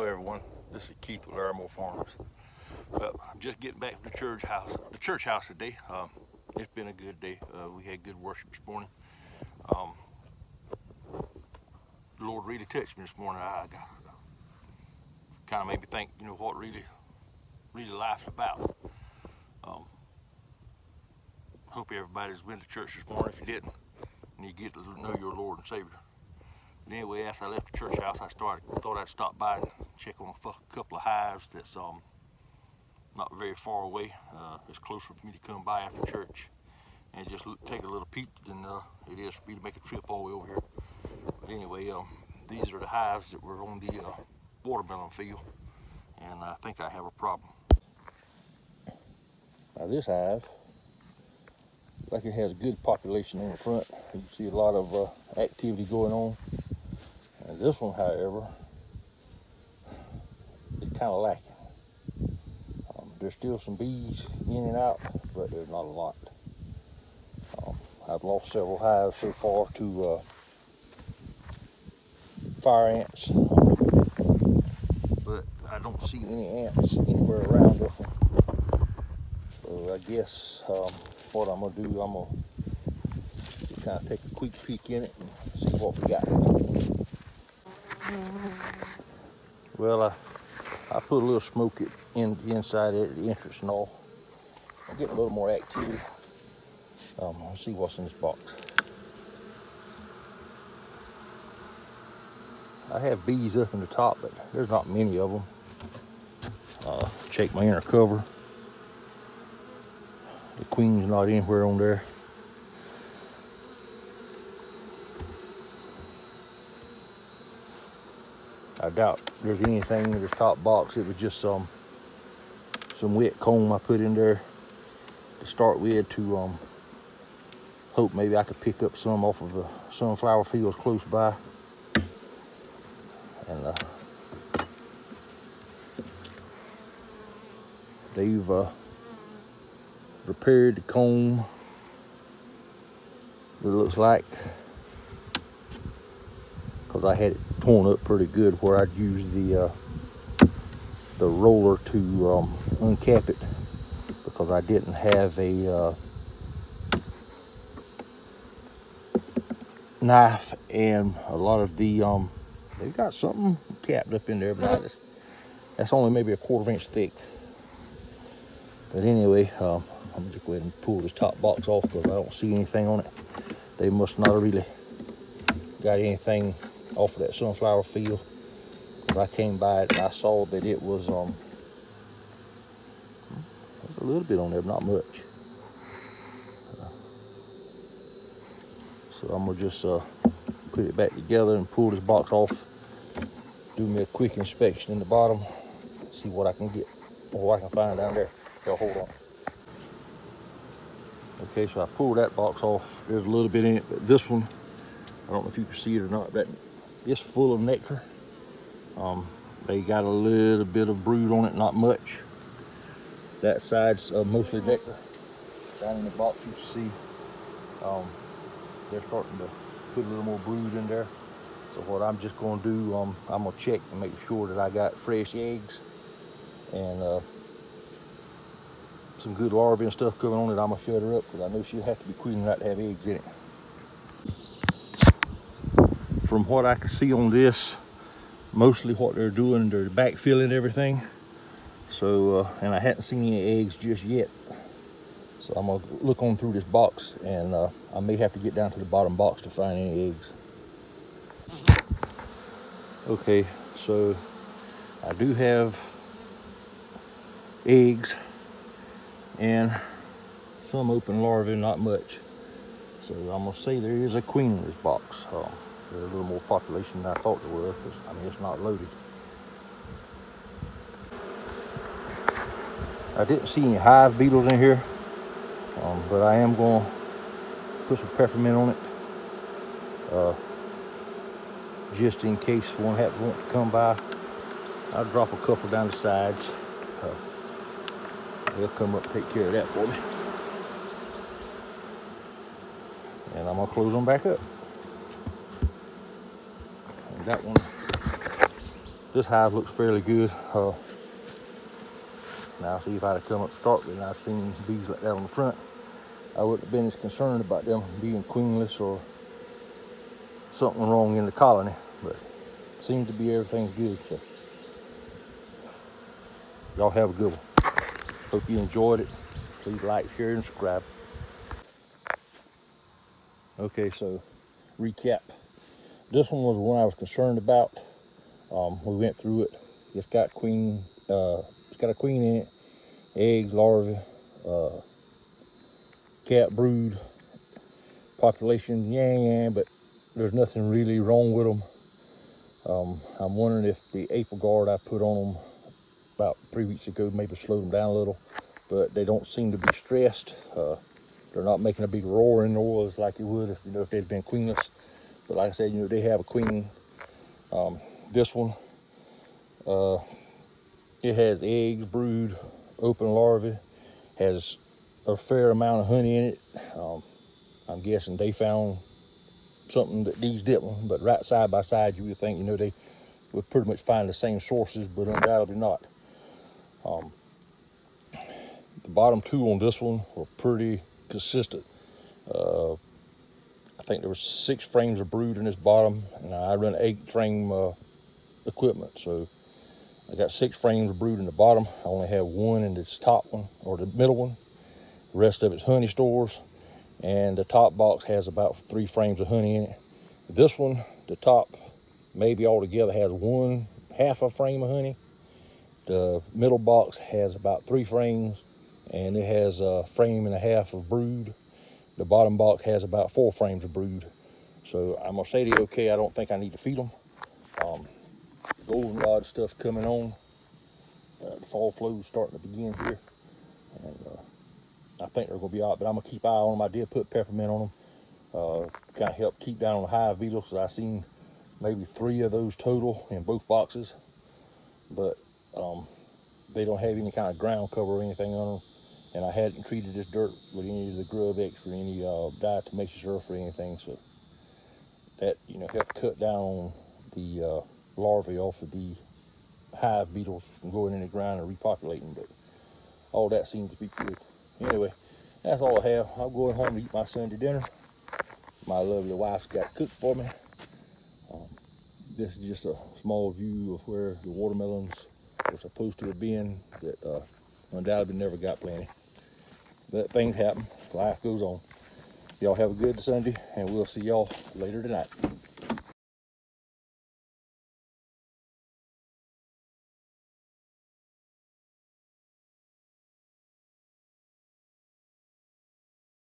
Hello everyone, this is Keith with Larimore Farms. Well, I'm just getting back from the church house today. It's been a good day. We had good worship this morning. The Lord really touched me this morning. Kind of made me think, you know, what really life's about. Hope everybody's been to church this morning. If you didn't, and you get to know your Lord and Savior. But anyway, after I left the church house, I thought I'd stop by and check on a couple of hives that's not very far away. It's closer for me to come by after church and just take a little peek than it is for me to make a trip all the way over here. But anyway, these are the hives that were on the watermelon field, and I think I have a problem. Now this hive, like it has a good population on the front. You can see a lot of activity going on. And this one, however, is kind of lacking. There's still some bees in and out, but there's not a lot. I've lost several hives so far to fire ants, but I don't see any ants anywhere around this one. So I guess what I'm gonna do, I'm gonna kind of take a quick peek in it and see what we got. Well, I put a little smoke inside it, the entrance and all. I'm getting a little more activity. Let's see what's in this box. I have bees up in the top, but there's not many of them. Check my inner cover. The queen's not anywhere on there. I doubt there's anything in this top box. It was just some wet comb I put in there to start with to hope maybe I could pick up some off of the sunflower fields close by. And they've repaired the comb, it looks like, because I had it torn up pretty good where I'd use the roller to uncap it, because I didn't have a knife, and a lot of the they've got something capped up in there, but that's only maybe a 1/4 inch thick. But anyway, I'm just going to pull this top box off because I don't see anything on it. They must not have really got anything off of that sunflower field. I came by it and I saw that it was there's a little bit on there, but not much. So I'm gonna just put it back together and pull this box off. Do me a quick inspection in the bottom, see what I can get or what I can find down there. So hold on. Okay, so I pulled that box off. There's a little bit in it, but this one, I don't know if you can see it or not, but it's full of nectar. They got a little bit of brood on it, not much. That side's mostly nectar. Down in the box you can see they're starting to put a little more brood in there. So what I'm just going to do, I'm going to check and make sure that I got fresh eggs and some good larvae and stuff coming on it. I'm going to shut her up because I know she'll have to be queen right to have eggs in it. From what I can see on this, mostly what they're doing, they're backfilling everything. So, and I hadn't seen any eggs just yet. So I'm gonna look on through this box, and I may have to get down to the bottom box to find any eggs. Okay, so I do have eggs and some open larvae, not much. So I'm gonna say there is a queen in this box. There's a little more population than I thought there was. I mean, it's not loaded. I didn't see any hive beetles in here, but I am going to put some peppermint on it, just in case one happens to want to come by. I'll drop a couple down the sides. They'll come up and take care of that for me. And I'm going to close them back up. And that one This hive looks fairly good. Now see if I'd have come up to start with and I'd seen bees like that on the front, I wouldn't have been as concerned about them being queenless or something wrong in the colony, but it seems to be everything's good. So y'all have a good one. Hope you enjoyed it. Please like, share, and subscribe. Okay, so recap. This one was the one I was concerned about. We went through it. It's got a queen in it, eggs, larvae, cat brood, population, but there's nothing really wrong with them. I'm wondering if the April guard I put on them about 3 weeks ago maybe slowed them down a little, but they don't seem to be stressed. They're not making a big roar in the oils like it would if they'd been queenless. But like I said, they have a queen. This one, it has eggs, brood, open larvae, has a fair amount of honey in it. I'm guessing they found something that these didn't, but right side by side, you would think, they would pretty much find the same sources, but undoubtedly not. The bottom two on this one were pretty consistent. I think there were 6 frames of brood in this bottom, and I run 8 frame equipment, so I got 6 frames of brood in the bottom. I only have 1 in this top one, or the middle one. The rest of it's honey stores, and the top box has about 3 frames of honey in it. This one, the top, maybe altogether has 1/2 a frame of honey. The middle box has about 3 frames, and it has a 1.5 frames of brood. The bottom box has about 4 frames of brood. So I'm gonna say to you, okay, I don't think I need to feed them. Goldenrod stuff's coming on. The fall flow's starting to begin here, and I think they're gonna be out. But I'm gonna keep eye on them. I did put peppermint on them, kind of help keep down on the hive beetles. So I seen maybe 3 of those total in both boxes, but they don't have any kind of ground cover or anything on them. And I hadn't treated this dirt with any of the grub X or any diatomaceous earth or anything, so that helped cut down on the larvae off of the hive beetles from going in the ground and repopulating. But all that seems to be good. Anyway, that's all I have. I'm going home to eat my Sunday dinner. My lovely wife's got cooked for me. This is just a small view of where the watermelons were supposed to have been that undoubtedly never got planted. But things happen. Life goes on. Y'all have a good Sunday, and we'll see y'all later tonight.